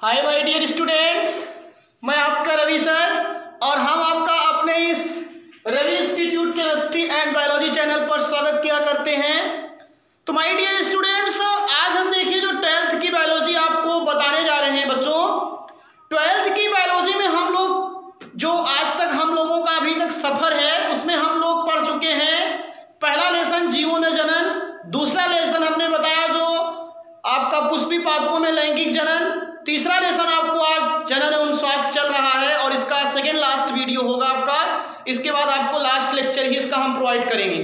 Hi my dear students, मैं आपका Ravi sir और हम आपका अपने इस Ravi institute chemistry and biology channel पर स्वागत किया करते हैं। तो माय डियर स्टूडेंट्स, आज हम देखिए जो 12th की बायोलॉजी आपको बताने जा रहे हैं बच्चों। 12th की बायोलॉजी में हम लोग जो आज तक हम लोगों का अभी तक सफर है उसमें हम लोग पढ़ चुके हैं। पहला लेसन जीवों में जनन, दूसरा लेसन हमने बताया जो आपका पुष्पी पादपों में लैंगिक जनन, तीसरा लेसन आपको आज जनन एवं स्वास्थ्य चल रहा है और इसका सेकेंड लास्ट वीडियो होगा आपका। इसके बाद आपको लास्ट लेक्चर ही इसका हम प्रोवाइड करेंगे।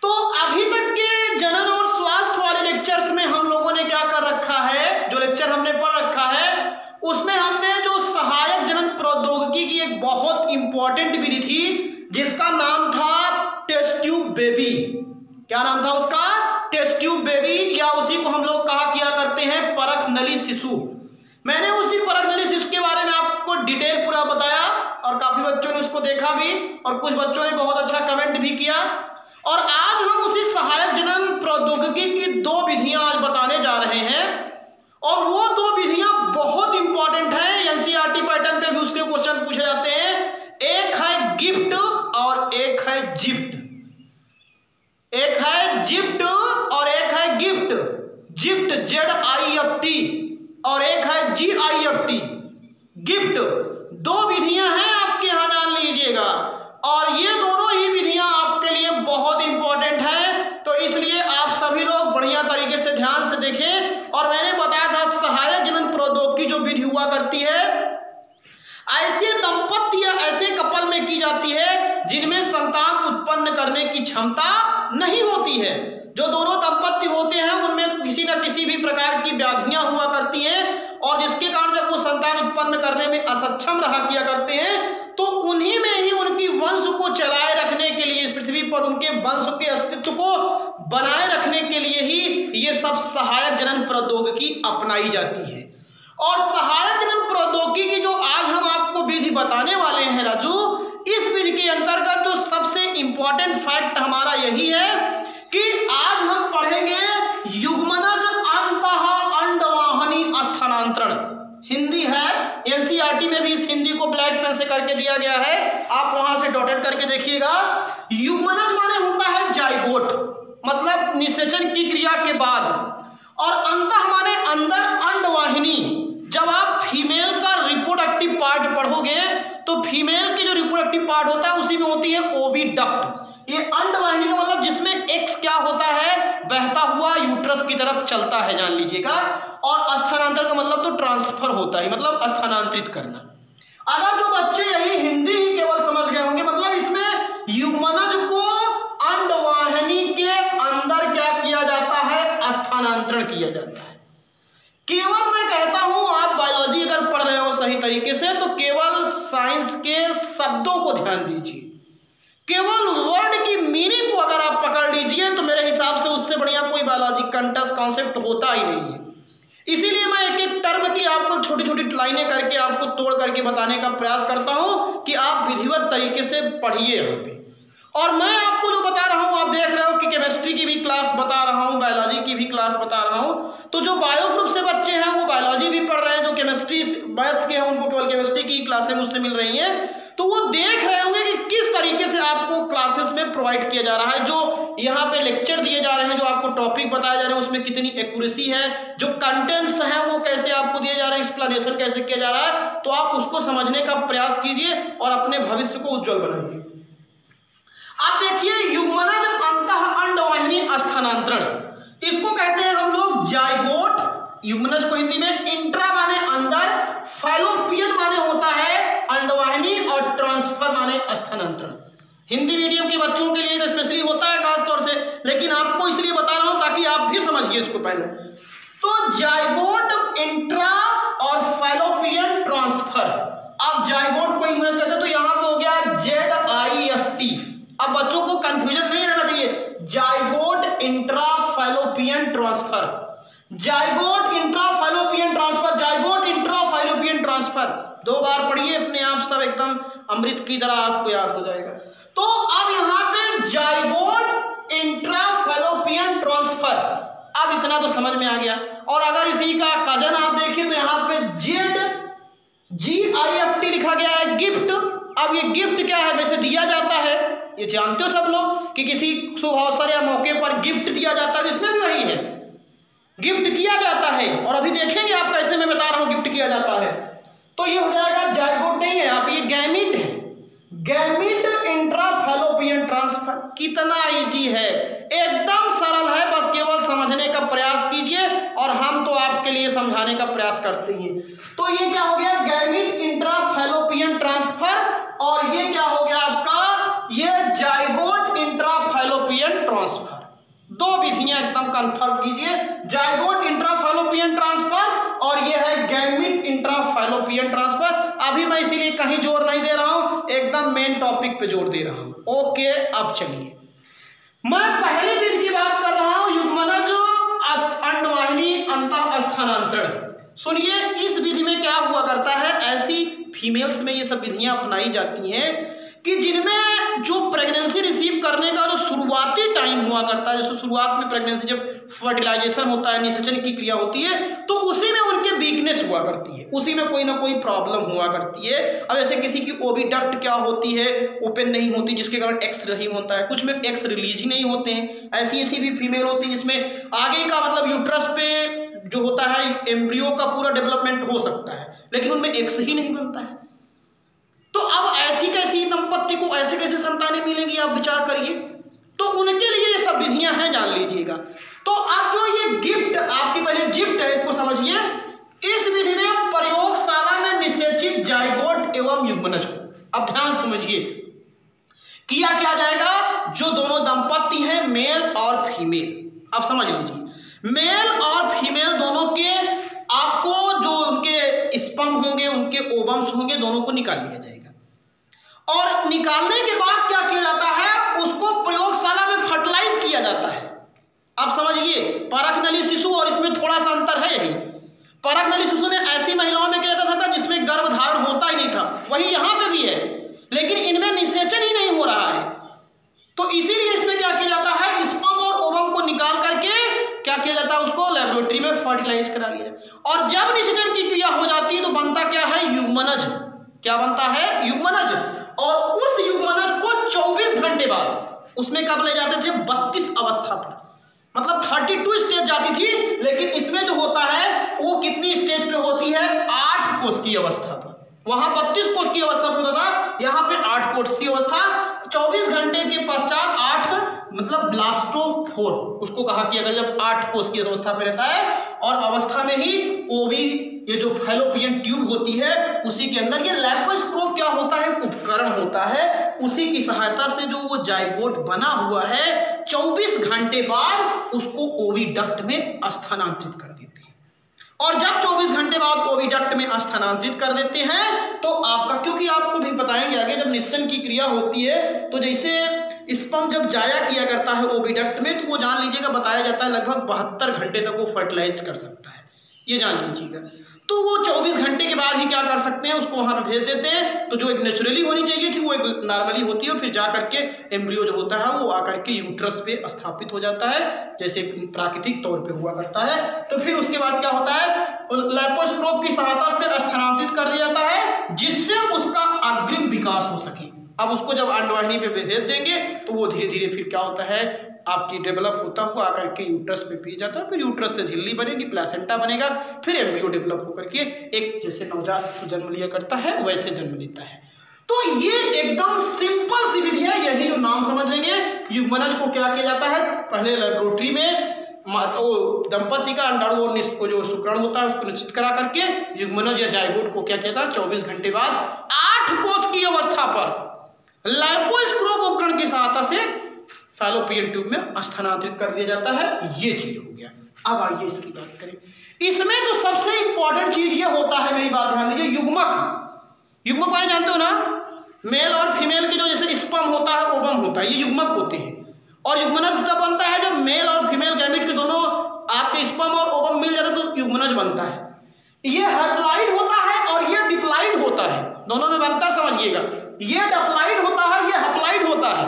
तो अभी तक के जनन और स्वास्थ्य वाले लेक्चर्स में हम लोगों ने क्या कर रखा है, जो लेक्चर हमने पढ़ रखा है उसमें हमने जो सहायक जनन प्रौद्योगिकी की एक बहुत इंपॉर्टेंट विधि थी जिसका नाम था टेस्ट ट्यूब बेबी। क्या नाम था उसका? टेस्ट ट्यूब बेबी, या उसी को हम लोग कहा किया करते हैं परख नली शिशु। मैंने उस दिन परख नली शिशु के बारे में आपको डिटेल पूरा बताया और काफी बच्चों ने उसको देखा भी और कुछ बच्चों ने बहुत अच्छा कमेंट भी किया। और आज हम उसी सहायक जनन प्रौद्योगिकी की दो विधियां आज बताने जा रहे हैं और वो दो विधियां बहुत इंपॉर्टेंट हैं। एनसीईआरटी पैटर्न पे भी उसके क्वेश्चन पूछे जाते हैं। एक है गिफ्ट और एक है जिफ्ट। एक है जिफ्ट और एक है गिफ्ट। जिफ्ट ZIFT और एक है GIFT गिफ्ट। दो विधियां हैं आपके यहां, जान लीजिएगा। और ये दोनों ही विधियां आपके लिए बहुत इंपॉर्टेंट हैं, तो इसलिए आप सभी लोग बढ़िया तरीके से ध्यान से देखें। और मैंने बताया था सहायक जनन प्रौद्योगिकी जो विधि हुआ करती है ऐसे दंपत्ति या ऐसे कपल में की जाती है जिनमें संतान उत्पन्न करने की क्षमता नहीं होती है। जो दोनों दंपत्ति होते हैं उनमें किसी न किसी भी प्रकार की व्याधियां हुआ करती हैं और जिसके कारण जब वो संतान उत्पन्न करने में असक्षम रहा किया करते हैं तो उन्हीं में ही उनकी वंश को चलाए रखने के लिए, इस पृथ्वी पर उनके वंश के अस्तित्व को बनाए रखने के लिए ही ये सब सहायक जनन प्रौद्योगिकी अपनाई जाती है। और सहायक जनन प्रौद्योगिकी की जो आज हम आपको विधि बताने वाले हैं राजू, इस विधि के अंतर्गत जो सबसे इंपॉर्टेंट फैक्ट हमारा यही है कि आज हम पढ़ेंगे युग्मनज अंतः अंडवाहिनी स्थानांतरण। हिंदी है, एनसीईआरटी में भी इस हिंदी को ब्लैक पेन से करके दिया गया है, आप वहां से डॉटेड करके देखिएगा। युग्मनज माने होता है जाइगोट, मतलब निषेचन की क्रिया के बाद, और अंतः माने अंदर, अंडवाहिनी। जब आप फीमेल का रिप्रोडक्टिव पार्ट पढ़ोगे तो फीमेल की जो रिप्रोडक्टिव पार्ट होता है उसी में होती है ओविडक्ट। ये अंडवाहिनी का मतलब जिसमें एक्स क्या होता है, बहता हुआ यूट्रस की तरफ चलता है, जान लीजिएगा। और स्थानांतरण का मतलब तो ट्रांसफर होता है, मतलब स्थानांतरित करना। अगर जो बच्चे यही हिंदी ही केवल समझ गए होंगे, मतलब इसमें युग्मनज को अंडवाहिनी के अंदर क्या किया जाता है, स्थानांतरण किया जाता है। केवल मैं कहता हूं आप बायोलॉजी अगर पढ़ रहे हो सही तरीके से तो केवल साइंस के शब्दों को ध्यान दीजिए, केवल वर्ड की मीनिंग को अगर आप पकड़ लीजिए तो मेरे हिसाब से उससे बढ़िया कोई बायोलॉजी कंटेस्ट कॉन्सेप्ट होता ही नहीं है। इसीलिए मैं एक एक टर्म की आपको छोटी छोटी लाइनें करके आपको तोड़ करके बताने का प्रयास करता हूं कि आप विधिवत तरीके से पढ़िए यहाँ पे। और मैं आपको जो बता रहा हूं, आप देख रहे हो कि केमिस्ट्री की भी क्लास बता रहा हूं, बायोलॉजी की भी क्लास बता रहा हूं। तो जो बायो ग्रुप से बच्चे हैं वो बायोलॉजी भी पढ़ रहे हैं, जो केमिस्ट्री मैथ के हैं उनको केवल केमिस्ट्री की क्लासें मुझसे मिल रही हैं, तो वो देख रहे होंगे कि किस तरीके से आपको क्लासेस में प्रोवाइड किया जा रहा है। जो यहाँ पे लेक्चर दिए जा रहे हैं, जो आपको टॉपिक बताए जा रहे हैं उसमें कितनी एक्यूरेसी है, जो कंटेंट्स हैं वो कैसे आपको दिए जा रहे हैं, एक्सप्लेनेशन कैसे किया जा रहा है, तो आप उसको समझने का प्रयास कीजिए और अपने भविष्य को उज्जवल बनाइए। आप देखिए युग्मनज अंतः अंडवाहिनी स्थानांतरण, इसको कहते हैं हम लोग जाइगोट। युग्मनज को हिंदी में इंट्रा माने अंदर, फैलोपियन माने होता है अंडवाहिनी और ट्रांसफर माने स्थानांतरण। हिंदी मीडियम के बच्चों के लिए तो स्पेशली होता है खास तौर से, लेकिन आपको इसलिए बता रहा हूं ताकि आप भी समझिए इसको पहले। तो जाइगोट, इंट्रा और फैलोपियन ट्रांसफर। अब जाइगोट को युग्मनज कहते हैं तो यहां पे हो गया ZIFT। अब बच्चों को कंफ्यूजन नहीं रहना चाहिए, zygote intra fallopian transfer, zygote intra fallopian transfer, zygote intra fallopian transfer. दो बार पढ़िए, अपने आप सब एकदम अमृत की तरह आपको याद हो जाएगा। तो अब यहां पे जाइगोट इंट्रा फैलोपियन ट्रांसफर, अब इतना तो समझ में आ गया। और अगर इसी का कजन आप देखिए तो यहाँ पे GIFT लिखा गया है, गिफ्ट। अब ये गिफ्ट क्या है? वैसे दिया जाता है, ये जानते हो सब लोग कि किसी शुभ अवसर या मौके पर गिफ्ट दिया जाता है, इसमें भी वही है, गिफ्ट किया जाता है। और अभी देखेंगे आप कैसे, मैं बता रहा हूं गिफ्ट किया जाता है। तो ये हो जाएगा जायगोट नहीं है आप, ये गैमीट है, गैमीट इंट्राफैलोपियन ट्रांसफर। कितना इजी है, एकदम सरल है, बस केवल समझने का प्रयास कीजिए और हम तो आपके लिए समझाने का प्रयास करते हैं। तो ये क्या हो गया? Gamete intrafallopian transfer. और ये क्या हो गया आपका? ये जायगोट इंट्राफैलोपियन ट्रांसफर। दो विधियां एकदम कंफर्म कीजिए, जायगोट इंट्राफैलोपियन ट्रांसफर और ये है गैमीट इंट्राफैलोपियन ट्रांसफर। अभी मैं इसीलिए कहीं जोर नहीं दे रहा हूं, एकदम मेन टॉपिक पे जोर दे रहा हूं। ओके, अब चलिए, मैं पहली विधि की बात कर रहा हूं, युग्मनज अंडवाहिनी अंतःस्थानांतरण। सुनिए, इस विधि में क्या हुआ करता है, ऐसी फीमेल्स में ये सब विधियां अपनाई जाती हैं कि जिनमें जो प्रेगनेंसी रिसीव करने का जो शुरुआती टाइम हुआ करता है, जैसे शुरुआत में प्रेगनेंसी जब फर्टिलाइजेशन होता है, निषेचन की क्रिया होती है, तो उसी में उनके वीकनेस हुआ करती है, उसी में कोई ना कोई प्रॉब्लम हुआ करती है। अब ऐसे किसी की ओविडक्ट क्या होती है, ओपन नहीं होती, जिसके कारण एक्स नहीं होता है, कुछ में एक्स रिलीज ही नहीं होते हैं। ऐसी ऐसी भी फीमेल होती है जिसमें आगे का मतलब यूट्रस पे जो होता है एम्ब्रियो का पूरा डेवलपमेंट हो सकता है, लेकिन उनमें एक्स ही नहीं बनता है। तो अब ऐसी कैसी दंपत्ति को ऐसे कैसे संतानें मिलेंगी, आप विचार करिए। तो उनके लिए ये सब विधियां हैं, जान लीजिएगा। तो अब जो ये गिफ्ट आपकी पहले गिफ्ट है, इसको समझिए। इस विधि में प्रयोगशाला में निषेचित जायगोट एवं युग्मनज को, अब ध्यान समझिए, किया क्या जाएगा? जो दोनों दंपत्ति हैं, मेल और फीमेल, अब समझ लीजिए, मेल और फीमेल दोनों के आपको जो उनके स्पर्म होंगे, उनके ओवम्स होंगे, दोनों को निकाल लिया जाएगा। और निकालने के बाद क्या किया जाता है? उसको प्रयोगशाला में फर्टिलाइज किया जाता है। अब समझिए, परखनली शिशु और इसमें थोड़ा सा अंतर है। यही परखनली शिशु में ऐसी महिलाओं में क्या जाता था जिसमें गर्भधारण होता ही नहीं था, वही यहां पे भी है, लेकिन इनमें निषेचन ही नहीं हो रहा है। तो इसीलिए इसमें क्या किया जाता है? स्पर्म और ओवम को निकाल करके क्या किया जाता है? उसको लेबोरेटरी में फर्टिलाइज करा लिया जाए। और जब निषेचन की क्रिया हो जाती है तो बनता क्या है? युग्मनज। क्या बनता है? युग्मनज। और उस युग्मनज को 24 घंटे बाद उसमें कब ले जाते थे? 32 अवस्था पर, मतलब 32 स्टेज जाती थी, लेकिन इसमें जो होता है वो कितनी स्टेज पे होती है? 8 कोष की अवस्था पर। वहां 32 कोष की अवस्था पर होता था, यहाँ पे 8 कोष की अवस्था। 24 घंटे के पश्चात 8 मतलब ब्लास्टोफोर उसको कहा कि अगर जब 8 कोष की अवस्था पे रहता है और अवस्था में ही ओवी, ये जो फैलोपियन ट्यूब होती है, उसी के अंदर ये लैप्रोस्कोप क्या होता है? उपकरण होता है, उसी की सहायता से जो वो जायगोट बना हुआ है 24 घंटे बाद उसको ओविडक्ट में स्थानांतरित कर देते हैं। और जब 24 घंटे बाद ओविडक्ट में स्थानांतरित कर देते हैं तो आपका, क्योंकि आपको भी बताएंगे आगे, जब निषेचन की क्रिया होती है तो जैसे स्पर्म जब जाया किया करता है ओविडक्ट में, तो वो जान लीजिएगा बताया जाता है लगभग 72 घंटे तक वो फर्टिलाइज कर सकता है, ये जान लीजिएगा। तो वो 24 घंटे के बाद ही क्या कर सकते हैं? उसको वहां पे भेज देते हैं। तो जो एक नेचुरली होनी चाहिए थी वो एक नॉर्मली होती है, फिर जा करके एम्ब्रियो जो होता है वो आकर के यूट्रस पे स्थापित हो जाता है, जैसे प्राकृतिक तौर पे हुआ करता है। तो फिर उसके बाद क्या होता है? लैप्रोस्कोप की सहायता से स्थानांतरित कर दिया जाता है, जिससे उसका अग्रिम विकास हो सके। अब उसको जब अंडवाहिनी पे भेज देंगे तो वो धीरे धीरे फिर क्या होता है? आपकी डेवलप होता हुआ आकर के यूट्रस पे पी जाता है, फिर यूट्रस से झिल्ली बनेगी, प्लेसेंटा बनेगा, फिर एम्ब्रियो डेवलप होकर के एक जैसे नवजात जन्म लिया करता है वैसे जन्म लेता है। तो ये एकदम सिंपल सी विधि है, यही जो नाम समझ लेंगे। युग्मनज को क्या किया जाता है? पहले लेबोरेटरी में दंपति का अंडाणु को जो शुक्राणु होता है उसको निश्चित करा करके युग्मनज या जायगोट को क्या किया था? 24 घंटे बाद 8 कोष की अवस्था पर लैप्रोस्कोप उपकरण की सहायता से फैलोपियन ट्यूब में स्थानांतरित कर दिया जाता है। ये चीज हो गया। अब आइए इसकी बात करें। इसमें तो सबसे इंपॉर्टेंट चीज ये होता है, मेरी बात ध्यान दीजिए, युग्मक। युग्मक माने जानते हो ना? मेल और फीमेल के जो जैसे स्पर्म होता है, ओवम होता है, ये युग्मक होते हैं। और युग्मनज तब बनता है जब मेल और फीमेल गैमीट के दोनों आपके स्पर्म और ओवम मिल जाते तो युग्मनज बनता है। ये हैप्लॉइड होता है और ये डिप्लॉइड होता है, दोनों में अंतर समझिएगा। ये डिप्लॉइड होता है, ये हैप्लॉइड होता है,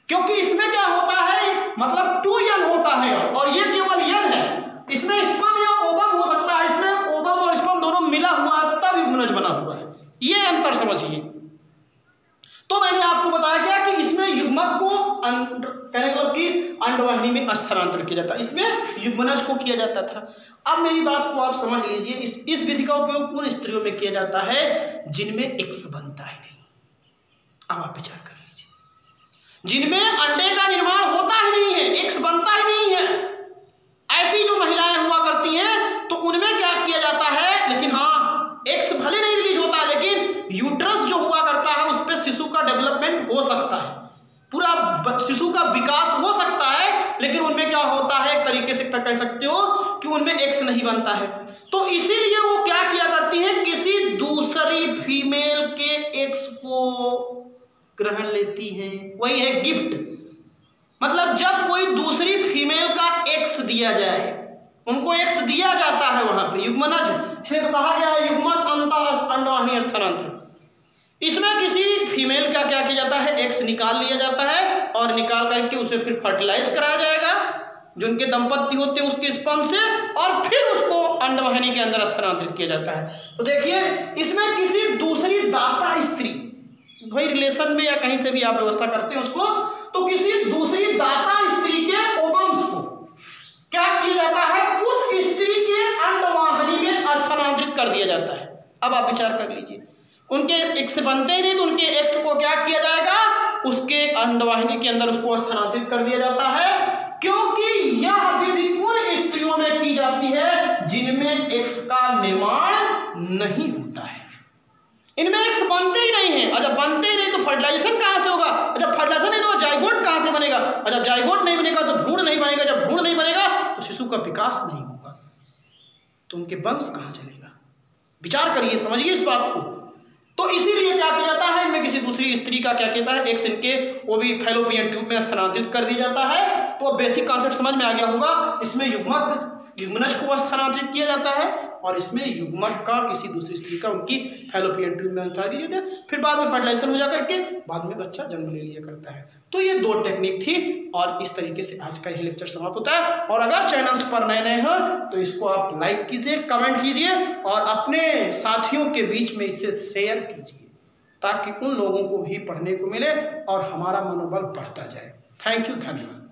क्योंकि इसमें क्या होता है? मतलब 2n होता है और ये केवल n है। इसमें स्पर्म या ओवम हो सकता है, इसमें ओवम और स्पर्म दोनों मिला हुआ तब युग्मनज बना हुआ। ये अंतर समझिए। तो मैंने आपको बताया क्या कि इसमें युग्मक को कहने का मतलब कि अंडवाहिनी में स्थानांतरित किया जाता है, इसमें युग्मनज को किया जाता था। अब मेरी बात को आप समझ लीजिए, इस विधि का उपयोग उन स्त्रियों में किया जाता है जिनमें एक्स बनता ही नहीं। अब आप विचार कर लीजिए, जिनमें अंडे का निर्माण होता ही नहीं है, एक्स बनता ही नहीं है, ऐसी जो महिलाएं हुआ करती हैं तो उनमें क्या किया जाता है, लेकिन हाँ एक्स भले नहीं रिलीज होता है लेकिन यूट्रस जो हुआ करता है उस पर शिशु का डेवलपमेंट हो सकता है, पूरा शिशु का विकास हो सकता है, लेकिन उनमें क्या होता है, एक तरीके से कह सकते हो कि उनमें एक्स नहीं बनता है। तो इसीलिए वो क्या किया करती है, किसी दूसरी फीमेल के एक्स को ग्रहण लेती हैं। वही है गिफ्ट, मतलब जब कोई दूसरी फीमेल का एक्स दिया जाए, उनको एक्स दिया जाता है वहां पे युग्मनज, इसलिए तो कहा गया है युग्मक अंडवाहिनी स्थानांतरण। इसमें किसी फीमेल का क्या किया जाता है, एक्स निकाल लिया जाता है और निकाल करके उसे फिर फर्टिलाइज कराया जाएगा जो उनके दंपत्ति होते हैं उसके स्पर्म से, और फिर उसको अंडवाहिनी के अंदर स्थानांतरित किया जाता है। तो देखिए इसमें किसी दूसरी दाता स्त्री, भाई रिलेशन में या कहीं से भी आप व्यवस्था करते हैं उसको, तो किसी दूसरी दाता स्त्री के ओवम्स को क्या किया जाता है, उस स्त्री के अंडवाहिनी में स्थानांतरित कर दिया जाता है। अब आप विचार कर लीजिए, उनके एक्स बनते ही नहीं तो उनके एक्स को क्या किया जाएगा, उसके अंडवाहिनी के अंदर उसको स्थानांतरित कर दिया जाता है, क्योंकि यह विधि उन स्त्रियों में की जाती है जिनमें एक्स का निर्माण नहीं होता है, इनमें एक्स बनते ही नहीं है। और जब बनते ही नहीं तो फर्टिलाइजेशन कहां से होगा, जब फर्टिलाइजेशन नहीं तो जाइगोट कहां से बनेगा, और जब जाइगोट नहीं बनेगा तो भ्रूण नहीं बनेगा, जब भ्रूण नहीं बनेगा तो शिशु का विकास नहीं होगा, तो उनके वंश कहां चलेगा। विचार करिए, समझिए इस बात को। तो इसीलिए क्या किया जाता है, इनमें किसी दूसरी स्त्री का क्या कहता है, एक्स इनके वो भी फैलोपियन ट्यूब में स्थानांतरित कर दिया जाता है। तो बेसिक कॉन्सेप्ट समझ में आ गया होगा, इसमें युग्मनज को स्थानांतरित किया जाता है और इसमें युग्मक का किसी दूसरी स्त्री का उनकी फैलोपियन ट्यूब में स्थानांतरित किया जाता है, फिर बाद में फर्टिलाइजेशन हो जाकर के बाद में बच्चा जन्म ले लिया करता है। तो ये दो टेक्निक थी और इस तरीके से आज का यह लेक्चर समाप्त होता है। और अगर चैनल्स पर नए हो तो इसको आप लाइक कीजिए, कमेंट कीजिए और अपने साथियों के बीच में इसे शेयर कीजिए ताकि उन लोगों को भी पढ़ने को मिले और हमारा मनोबल बढ़ता जाए। थैंक यू, धन्यवाद।